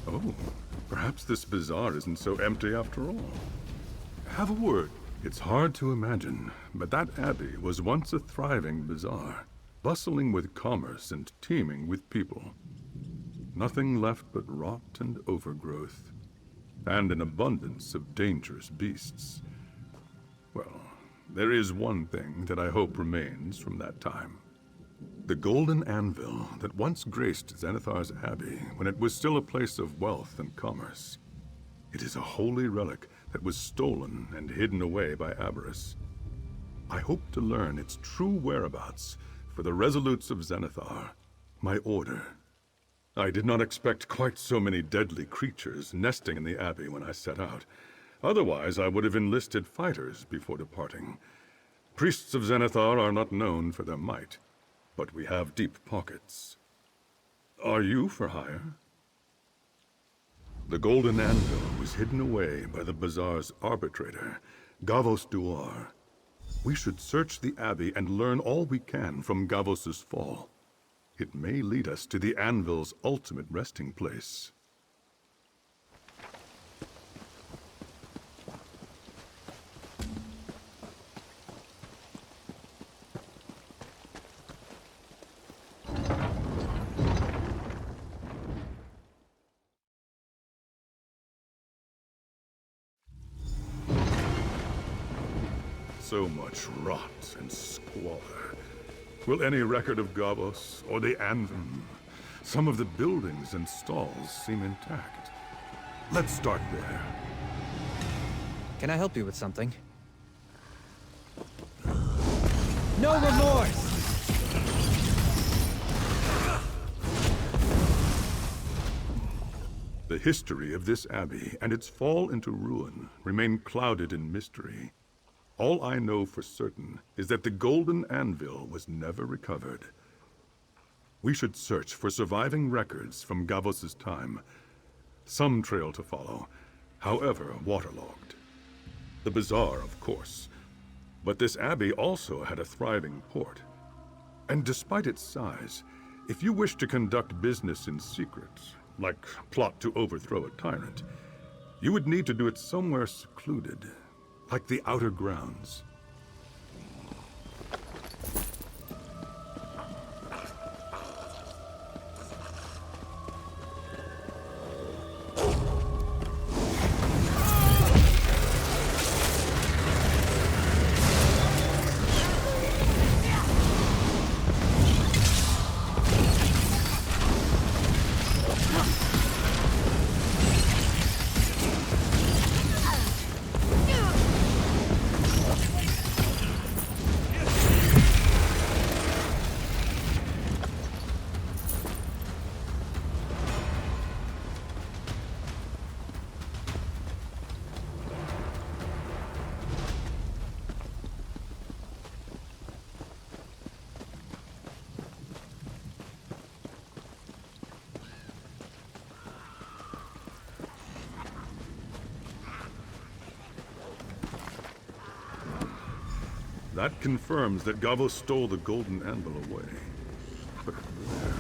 Oh, perhaps this bazaar isn't so empty after all. Have a word. It's hard to imagine, but that abbey was once a thriving bazaar, bustling with commerce and teeming with people. Nothing left but rot and overgrowth, and an abundance of dangerous beasts. Well, there is one thing that I hope remains from that time. The golden anvil that once graced Xanathar's abbey when it was still a place of wealth and commerce. It is a holy relic that was stolen and hidden away by avarice. I hope to learn its true whereabouts for the resolutes of Xanathar, my order. I did not expect quite so many deadly creatures nesting in the abbey when I set out. Otherwise, I would have enlisted fighters before departing. Priests of Xanathar are not known for their might, but we have deep pockets. Are you for hire? The golden anvil was hidden away by the bazaar's arbitrator, Gavos Duar. We should search the abbey and learn all we can from Gavos's fall. It may lead us to the anvil's ultimate resting place. So much rot and squalor. Will any record of Gavos or the anvil? Some of the buildings and stalls seem intact. Let's start there. Can I help you with something? No remorse! The history of this abbey and its fall into ruin remain clouded in mystery. All I know for certain is that the golden anvil was never recovered. We should search for surviving records from Gavos's time. Some trail to follow, however waterlogged. The bazaar, of course. But this abbey also had a thriving port. And despite its size, if you wish to conduct business in secret, like plot to overthrow a tyrant, you would need to do it somewhere secluded. Like the outer grounds. That confirms that Gavo stole the golden anvil away. But where?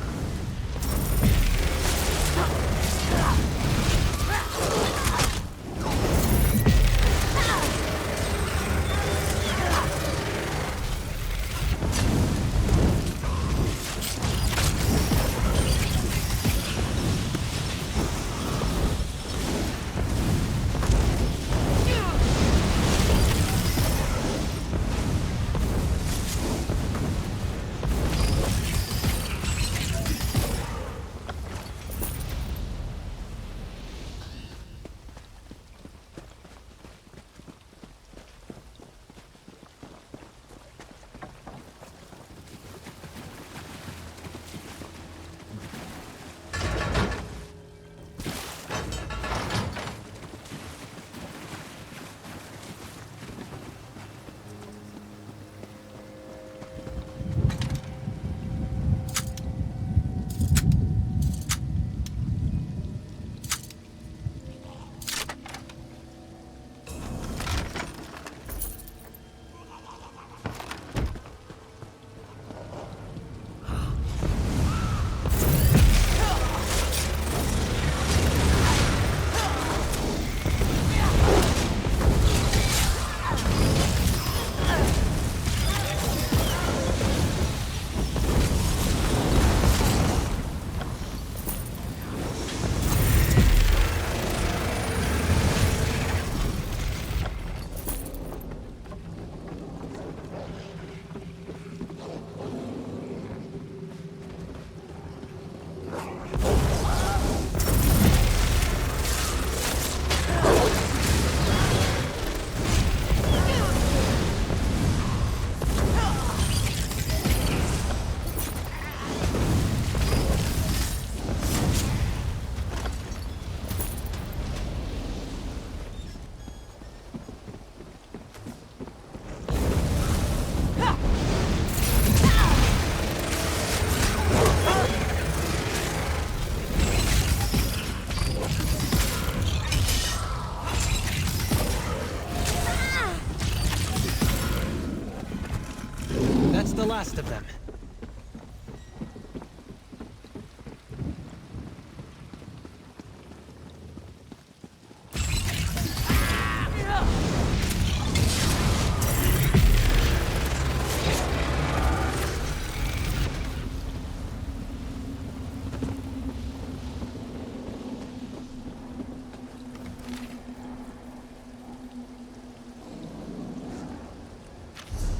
The last of them.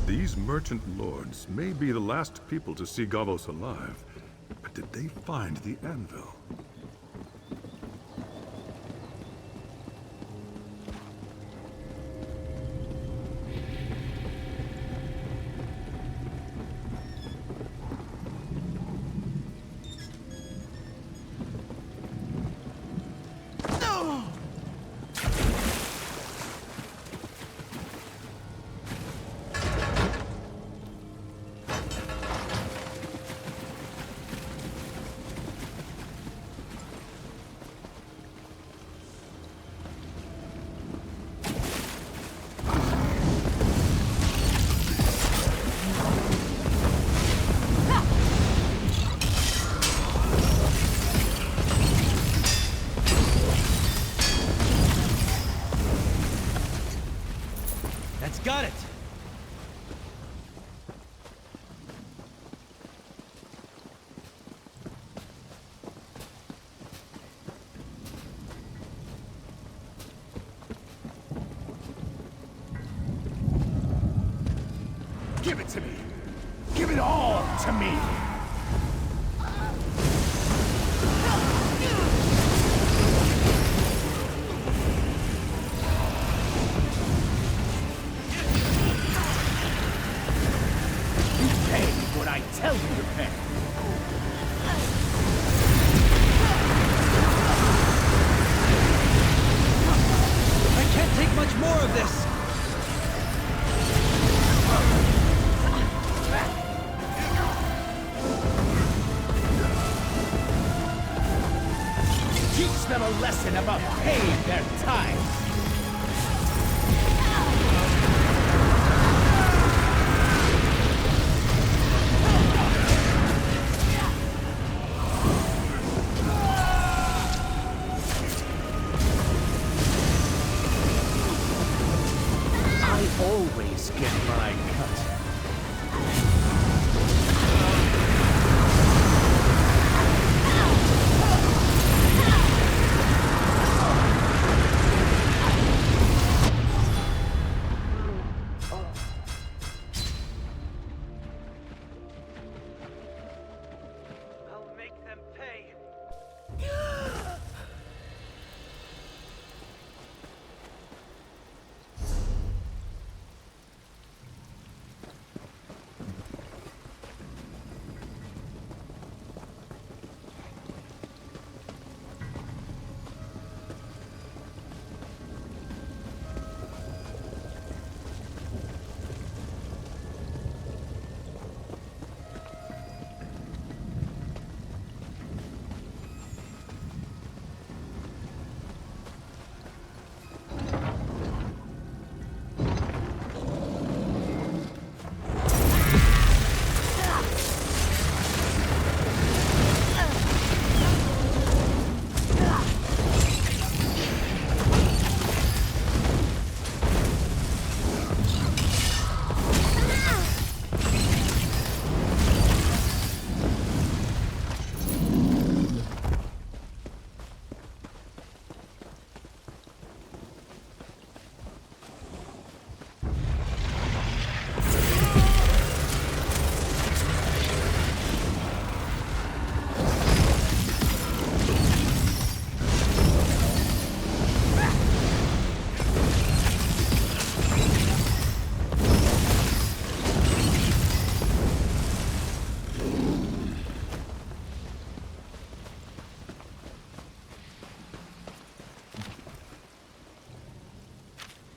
These merchant lords may be the last people to see Gavos alive, but did they find the anvil? Got it! Give it to me! Give it all to me! Tell me to pay. I can't take much more of this! Teach them a lesson about paying their tithes.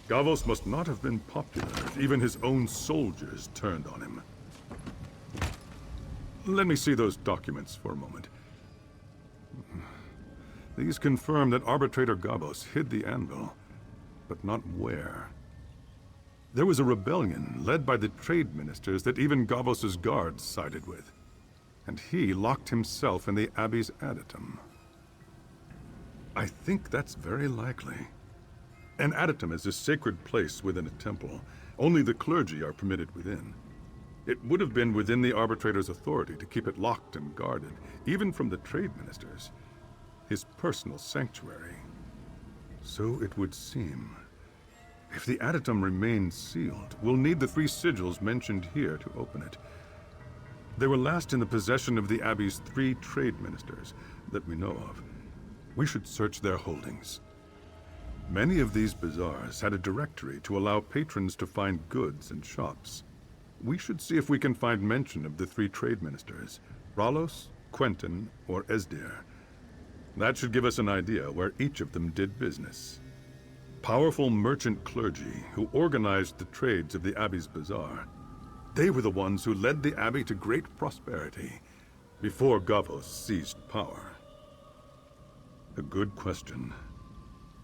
Gavos must not have been popular if even his own soldiers turned on him. Let me see those documents for a moment. These confirm that Arbitrator Gavos hid the anvil, but not where. There was a rebellion led by the trade ministers that even Gavos' guards sided with, and he locked himself in the Abbey's adytum. I think that's very likely. An adytum is a sacred place within a temple. Only the clergy are permitted within. It would have been within the arbitrator's authority to keep it locked and guarded, even from the trade ministers. His personal sanctuary. So it would seem. If the adytum remains sealed, we'll need the 3 sigils mentioned here to open it. They were last in the possession of the Abbey's 3 trade ministers that we know of. We should search their holdings. Many of these bazaars had a directory to allow patrons to find goods and shops. We should see if we can find mention of the 3 trade ministers, Ralos, Quentin, or Esdir. That should give us an idea where each of them did business. Powerful merchant clergy who organized the trades of the Abbey's bazaar. They were the ones who led the Abbey to great prosperity before Gavos seized power. A good question.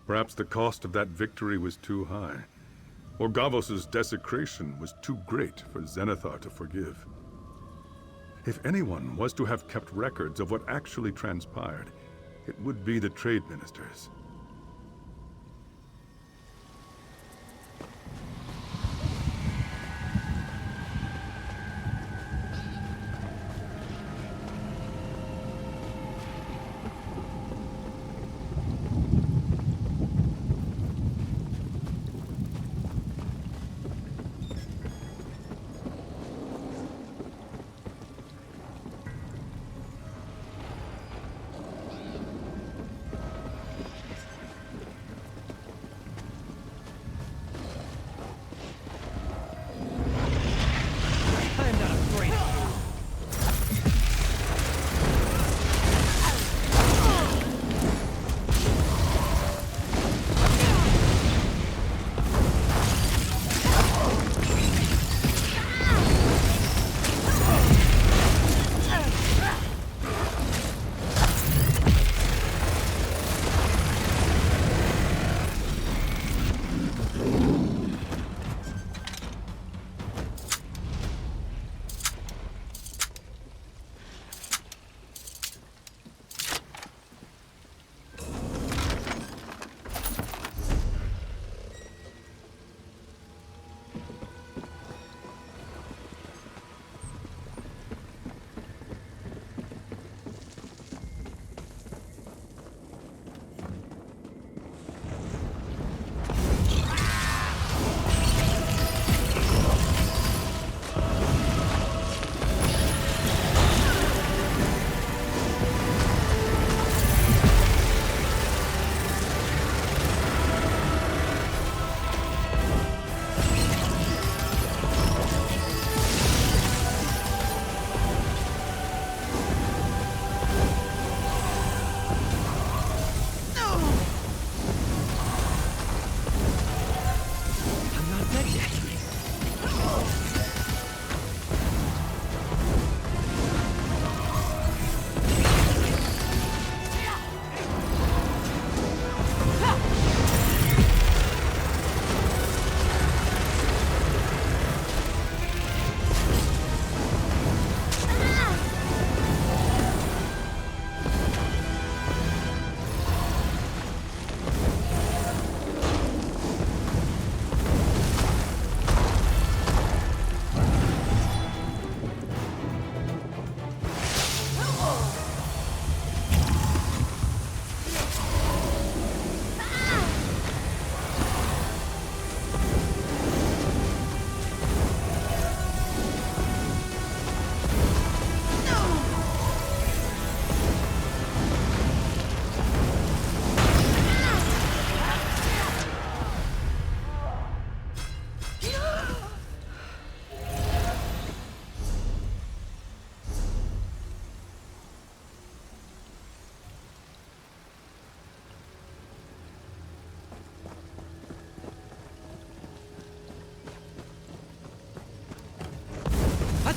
Perhaps the cost of that victory was too high, or Gavos' desecration was too great for Zenithar to forgive. If anyone was to have kept records of what actually transpired, it would be the trade ministers.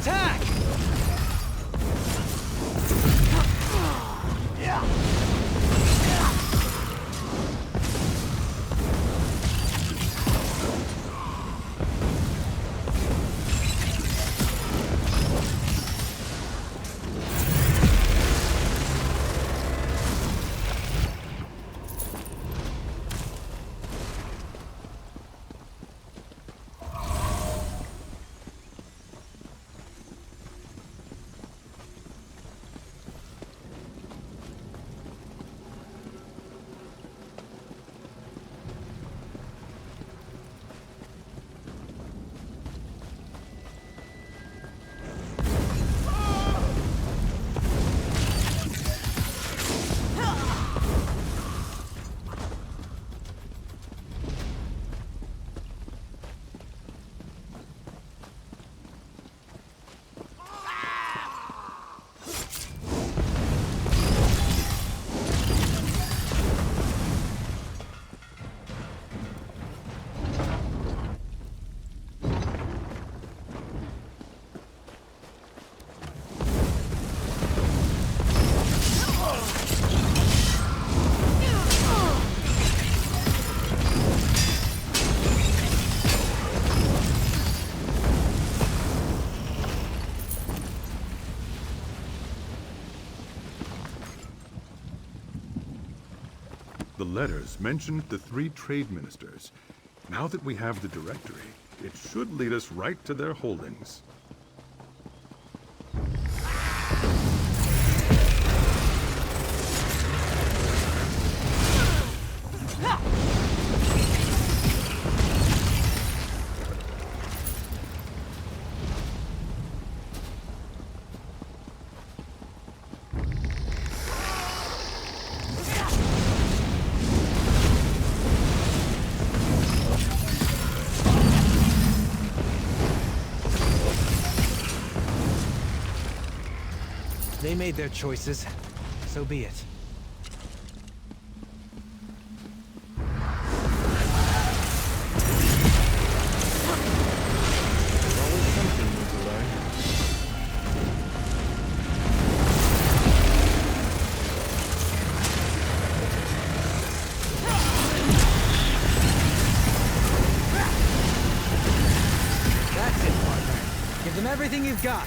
Attack! The letters mentioned the 3 trade ministers. Now that we have the directory, it should lead us right to their holdings. They made their choices. So be it. There's always something new to learn. That's it, partner. Give them everything you've got.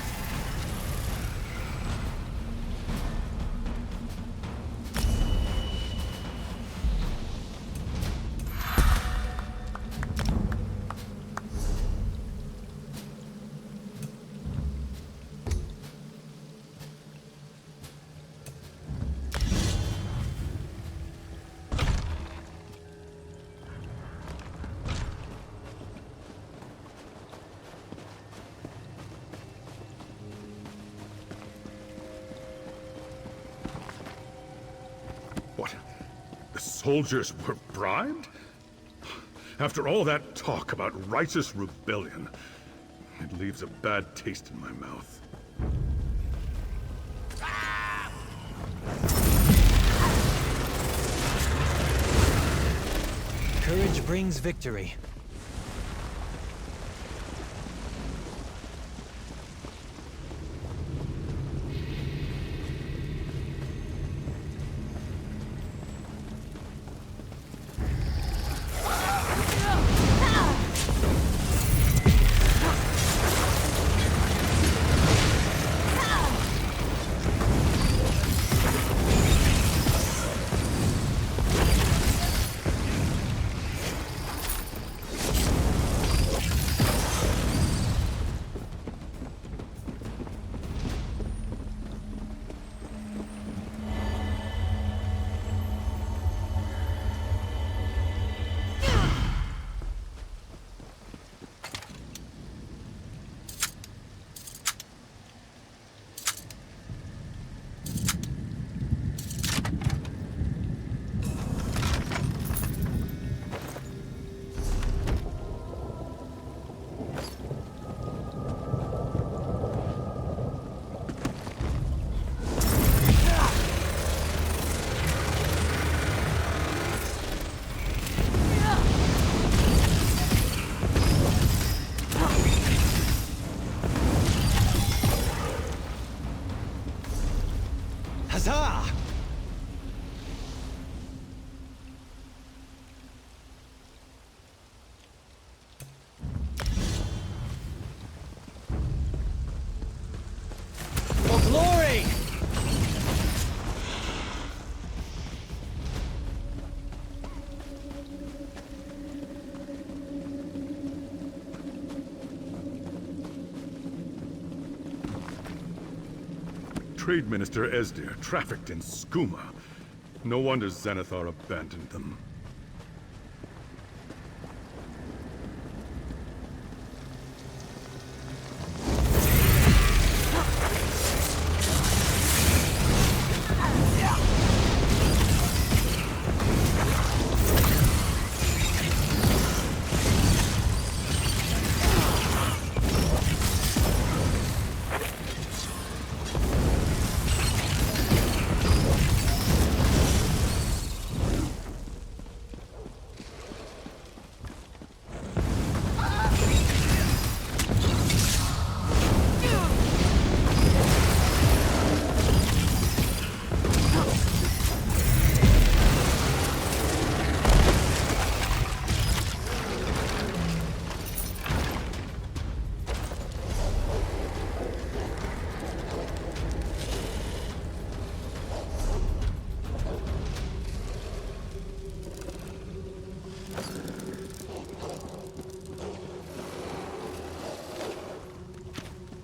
What? The soldiers were bribed? After all that talk about righteous rebellion, it leaves a bad taste in my mouth. Courage brings victory. Trade Minister Esdir trafficked in skooma. No wonder Zenithar abandoned them.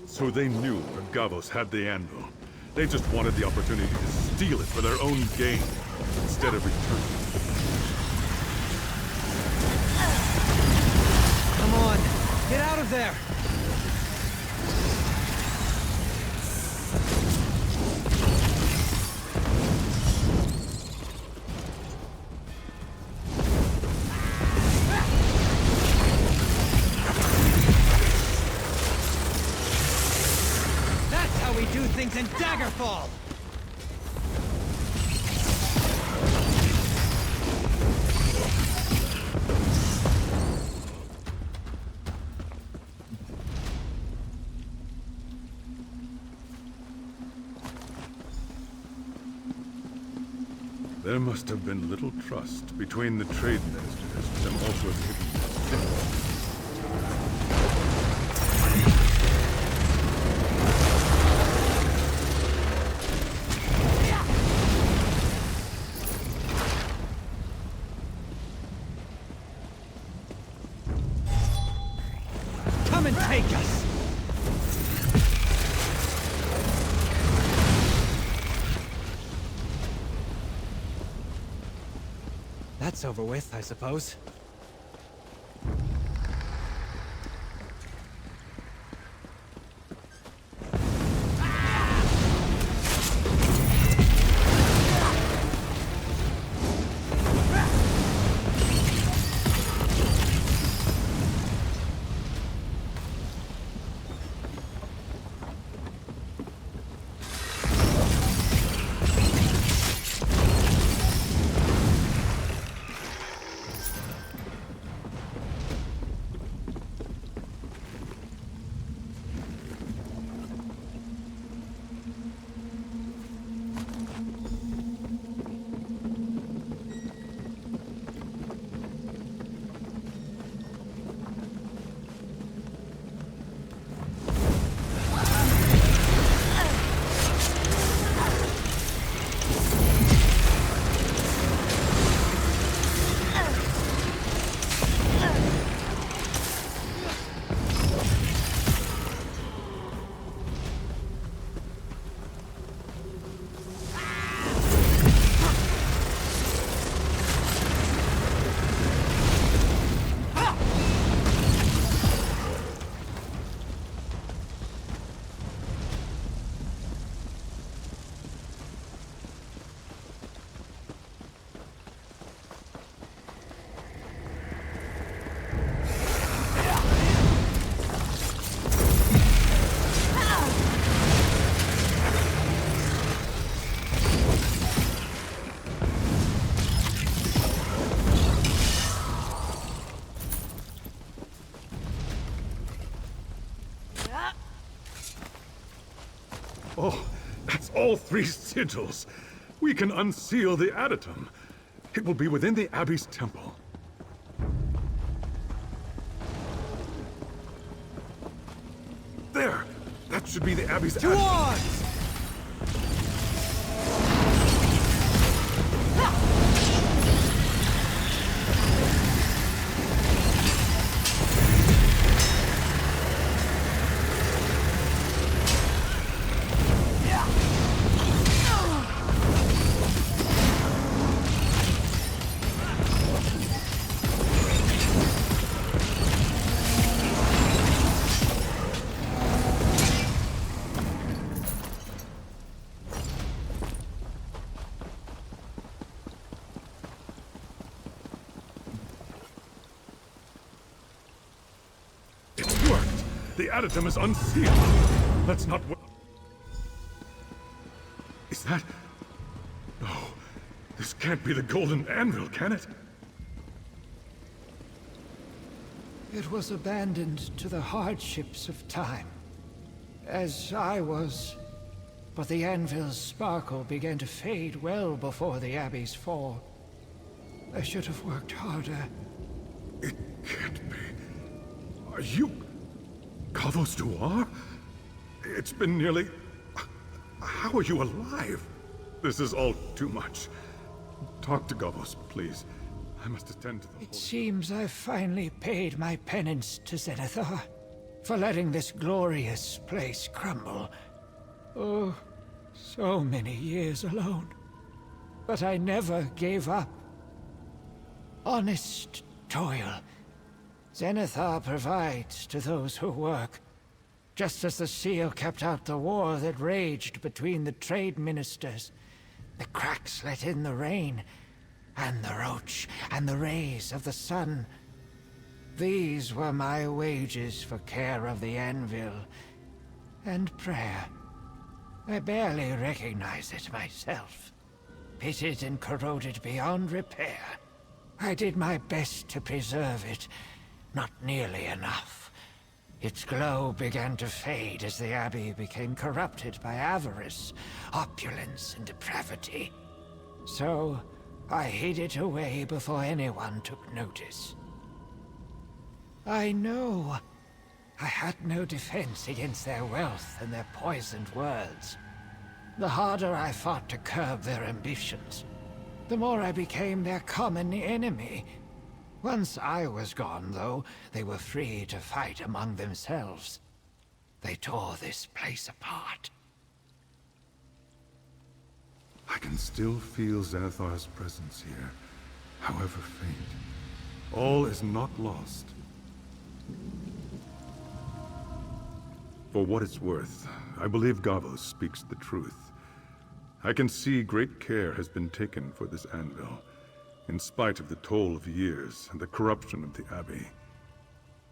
So they knew that Gavos had the anvil. They just wanted the opportunity to steal it for their own gain, instead of returning it. Come on, get out of there! Do things in Daggerfall! There must have been little trust between the trade ministers for them all to have hidden this symbol. Come and take us! That's over with, I suppose. Oh, that's all 3 sigils. We can unseal the Adytum. It will be within the Abbey's temple. There! That should be the Abbey's To Adytum. arms! The addendum is unsealed! Let's not Is that... No. This can't be the Golden Anvil, can it? It was abandoned to the hardships of time, as I was. But the anvil's sparkle began to fade well before the Abbey's fall. I should have worked harder. It can't be. Are you... Kavos Duar? It's been nearly... How are you alive? This is all too much. Talk to Gavos, please. I must attend to the It seems I've finally paid my penance to Zenithar for letting this glorious place crumble. Oh, so many years alone. But I never gave up. Honest toil. Zenithar provides to those who work, just as the seal kept out the war that raged between the trade ministers. The cracks let in the rain, and the roach, and the rays of the sun. These were my wages for care of the anvil, and prayer. I barely recognize it myself. Pitted and corroded beyond repair. I did my best to preserve it, not nearly enough. Its glow began to fade as the Abbey became corrupted by avarice, opulence, and depravity. So, I hid it away before anyone took notice. I know I had no defense against their wealth and their poisoned words. The harder I fought to curb their ambitions, the more I became their common enemy. Once I was gone, though, they were free to fight among themselves. They tore this place apart. I can still feel Zenithar's presence here, however faint. All is not lost. For what it's worth, I believe Gavos speaks the truth. I can see great care has been taken for this anvil, in spite of the toll of years and the corruption of the Abbey.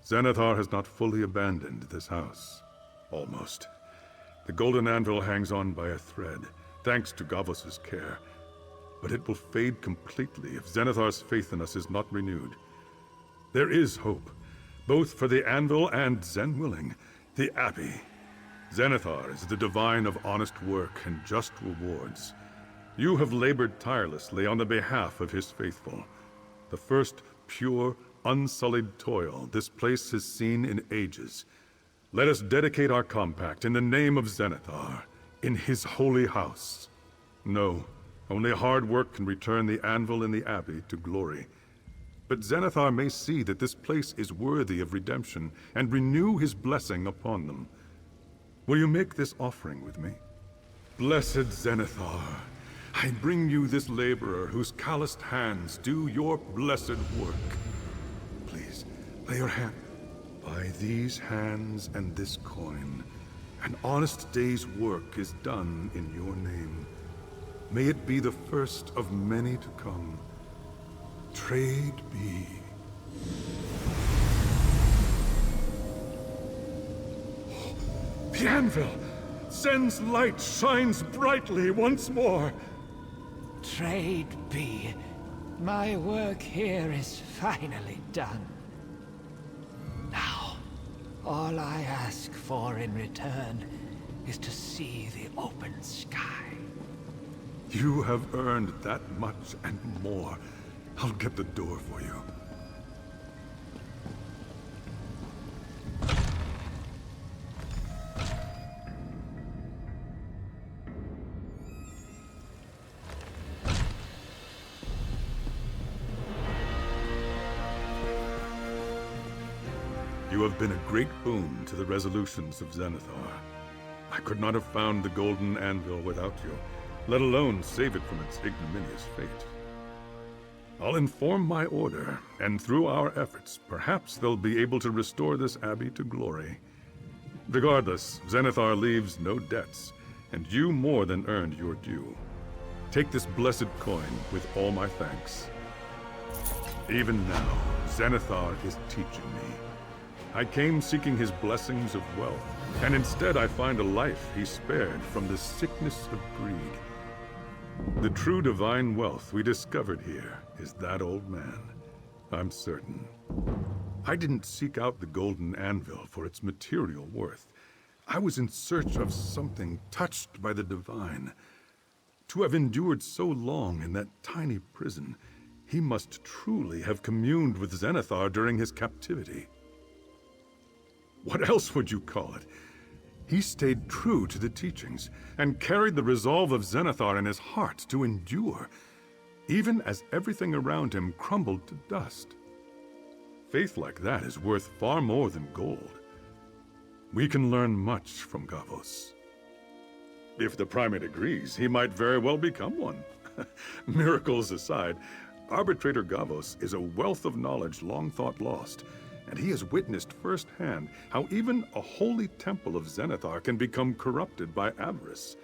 Zenithar has not fully abandoned this house. Almost. The Golden Anvil hangs on by a thread, thanks to Gavos' care. But it will fade completely if Zenithar's faith in us is not renewed. There is hope, both for the Anvil and, Zen willing, the Abbey. Zenithar is the divine of honest work and just rewards. You have labored tirelessly on the behalf of his faithful. The first pure, unsullied toil this place has seen in ages. Let us dedicate our compact in the name of Zenithar, in his holy house. No, only hard work can return the Anvil and the Abbey to glory. But Zenithar may see that this place is worthy of redemption and renew his blessing upon them. Will you make this offering with me? Blessed Zenithar, I bring you this laborer whose calloused hands do your blessed work. Please, lay your hand. By these hands and this coin, an honest day's work is done in your name. May it be the first of many to come. Trade be. The anvil! Zen's light shines brightly once more! Trade be. My work here is finally done. Now, all I ask for in return is to see the open sky. You have earned that much and more. I'll get the door for you. You have been a great boon to the resolutions of Zenithar. I could not have found the Golden Anvil without you, let alone save it from its ignominious fate. I'll inform my order, and through our efforts, perhaps they'll be able to restore this abbey to glory. Regardless, Zenithar leaves no debts, and you more than earned your due. Take this blessed coin with all my thanks. Even now, Zenithar is teaching me. I came seeking his blessings of wealth, and instead I find a life he spared from the sickness of greed. The true divine wealth we discovered here is that old man, I'm certain. I didn't seek out the golden anvil for its material worth. I was in search of something touched by the divine. To have endured so long in that tiny prison, he must truly have communed with Zenithar during his captivity. What else would you call it? He stayed true to the teachings and carried the resolve of Zenithar in his heart to endure, even as everything around him crumbled to dust. Faith like that is worth far more than gold. We can learn much from Gavos. If the Primate agrees, he might very well become one. Miracles aside, Arbitrator Gavos is a wealth of knowledge long thought lost, and he has witnessed firsthand how even a holy temple of Zenithar can become corrupted by avarice.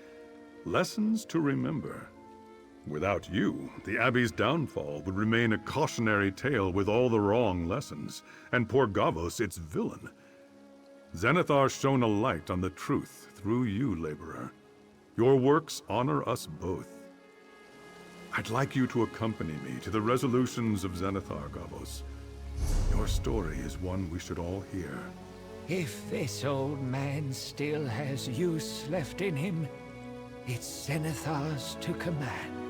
Lessons to remember. Without you, the Abbey's downfall would remain a cautionary tale with all the wrong lessons, and poor Gavos its villain. Zenithar shone a light on the truth through you, laborer. Your works honor us both. I'd like you to accompany me to the resolutions of Zenithar, Gavos. Your story is one we should all hear. If this old man still has use left in him, it's Zenithar's to command.